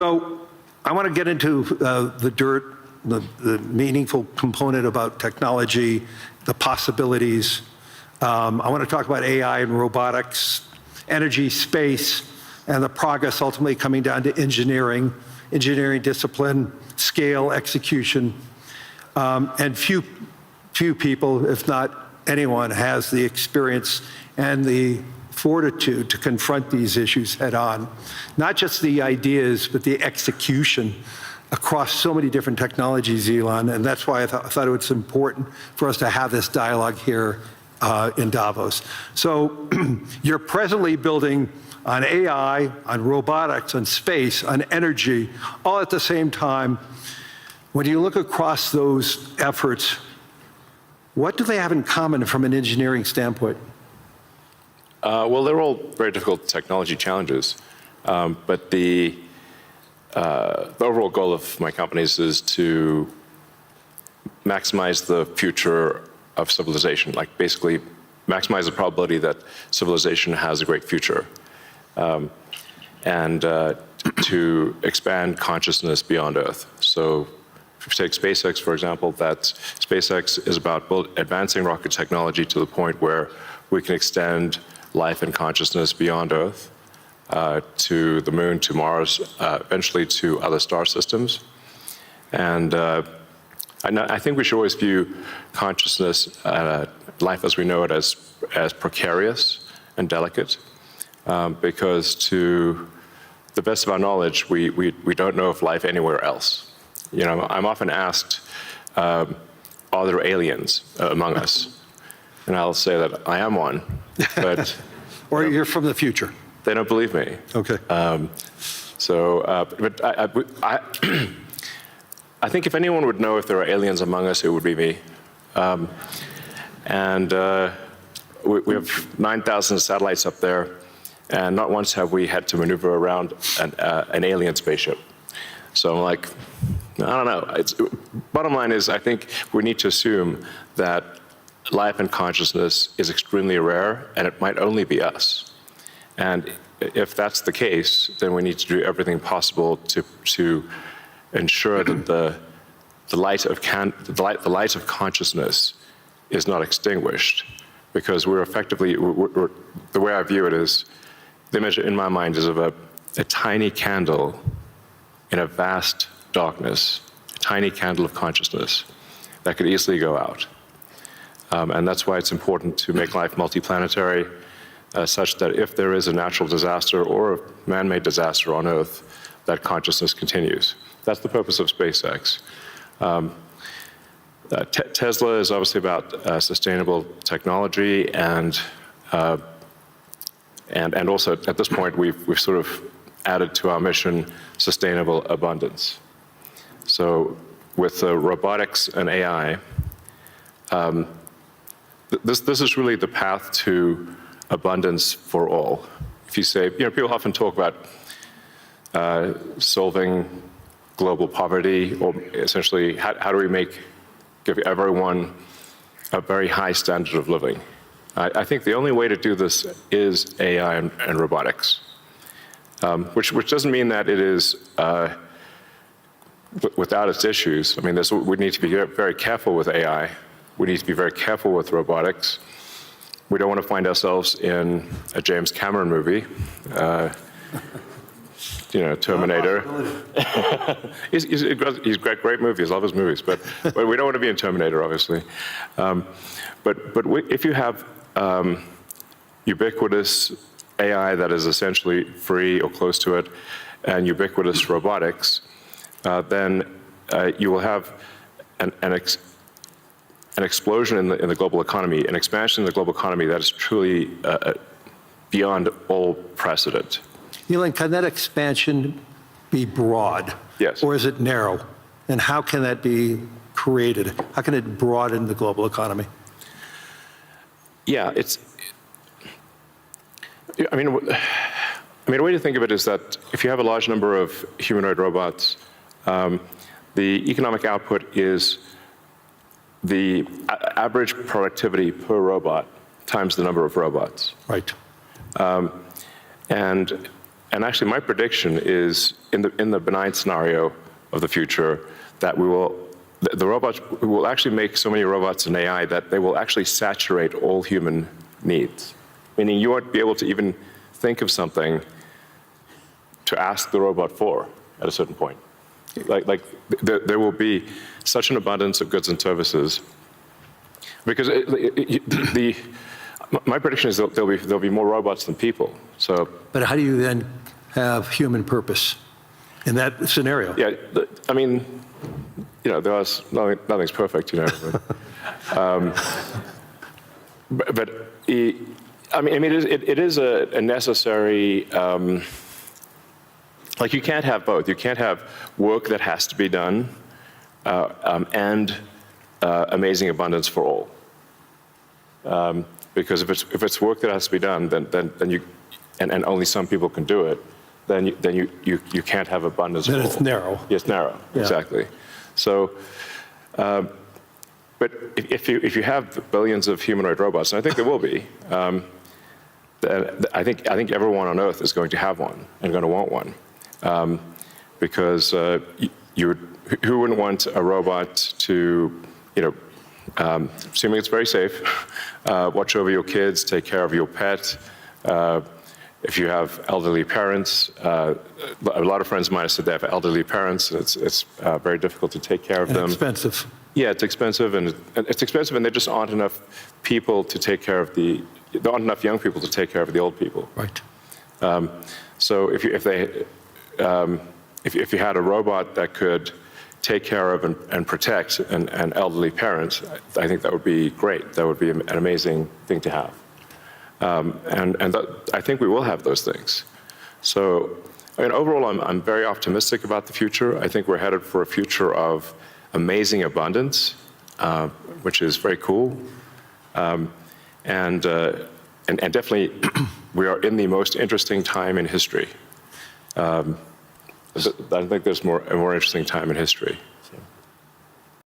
So I want to get into the dirt, the meaningful component about technology, the possibilities. I want to talk about AI and robotics, energy, space, and the progress ultimately coming down to engineering discipline, scale, execution. And few people, if not anyone, has the experience and the fortitude to confront these issues head on. Not just the ideas, but the execution across so many different technologies, Elon, and that's why I thought it was important for us to have this dialogue here in Davos. So you're presently building on AI, on robotics, on space, on energy, all at the same time. When you look across those efforts, what do they have in common from an engineering standpoint? Well, they're all very difficult technology challenges, but the overall goal of my companies is to maximize the future of civilization, like basically maximize the probability that civilization has a great future, and to expand consciousness beyond Earth. So if you take SpaceX, for example, SpaceX is about advancing rocket technology to the point where we can extend life and consciousness beyond Earth, to the moon, to Mars, eventually to other star systems. And I think we should always view consciousness, life as we know it, as precarious and delicate, because to the best of our knowledge, we don't know of life anywhere else. You know, I'm often asked, are there aliens among us? And I'll say that I am one, but... Or you're from the future. They don't believe me. Okay. But I think if anyone would know if there are aliens among us, it would be me. We have 9,000 satellites up there, and not once have we had to maneuver around an alien spaceship. So I'm like, I don't know. Bottom line is, I think we need to assume that life and consciousness is extremely rare, and it might only be us. And if that's the case, then we need to do everything possible to ensure that the light of consciousness is not extinguished, because we're effectively, the way I view it is, the image in my mind is of a tiny candle in a vast darkness, a tiny candle of consciousness that could easily go out. And that's why it's important to make life multiplanetary, such that if there is a natural disaster or a man-made disaster on Earth, that consciousness continues. That's the purpose of SpaceX. Tesla is obviously about sustainable technology, and also at this point we've sort of added to our mission sustainable abundance. So with robotics and AI, this is really the path to abundance for all. If you say, you know, people often talk about solving global poverty, or essentially how do we give everyone a very high standard of living. I think the only way to do this is AI and robotics, which doesn't mean that it is without its issues. I mean, we need to be very careful with AI. We need to be very careful with robotics. We don't want to find ourselves in a James Cameron movie, you know, Terminator. He's got great movies, love his movies, but we don't want to be in Terminator, obviously. But if you have ubiquitous AI that is essentially free or close to it, and ubiquitous robotics, then you will have an explosion in the global economy, an expansion in the global economy that is truly beyond all precedent. Elon, can that expansion be broad? Yes. Or is it narrow? And how can that be created? How can it broaden the global economy? Yeah, I mean, a way to think of it is that if you have a large number of humanoid robots, the economic output is the average productivity per robot times the number of robots. Right. And And actually, my prediction is in the benign scenario of the future that the robots will actually make so many robots and AI that they will actually saturate all human needs. Meaning you won't be able to even think of something to ask the robot for at a certain point. Like there will be such an abundance of goods and services because my prediction is that there'll be more robots than people. So, But how do you then have human purpose in that scenario? yeah, I mean, nothing's perfect, but it is a necessary. Like you can't have both. You can't have work that has to be done and amazing abundance for all. Because if it's work that has to be done, then you and only some people can do it, then you can't have abundance. Then for it's all. narrow. Yeah, it's narrow, Yeah. exactly. So, but if you have billions of humanoid robots, and I think there will be, I think everyone on Earth is going to have one and going to want one, because who wouldn't want a robot to, assuming it's very safe, watch over your kids, take care of your pet. If you have elderly parents, a lot of friends of mine have said they have elderly parents, and it's very difficult to take care of them. Expensive. Yeah, it's expensive, and there just aren't enough people to take care of there aren't enough young people to take care of the old people. Right. So if you had a robot that could take care of and protect an elderly parent, I think that would be great. That would be an amazing thing to have. I think we will have those things. So, overall, I'm very optimistic about the future. I think we're headed for a future of amazing abundance, which is very cool. And definitely, we are in the most interesting time in history. I think there's a more interesting time in history.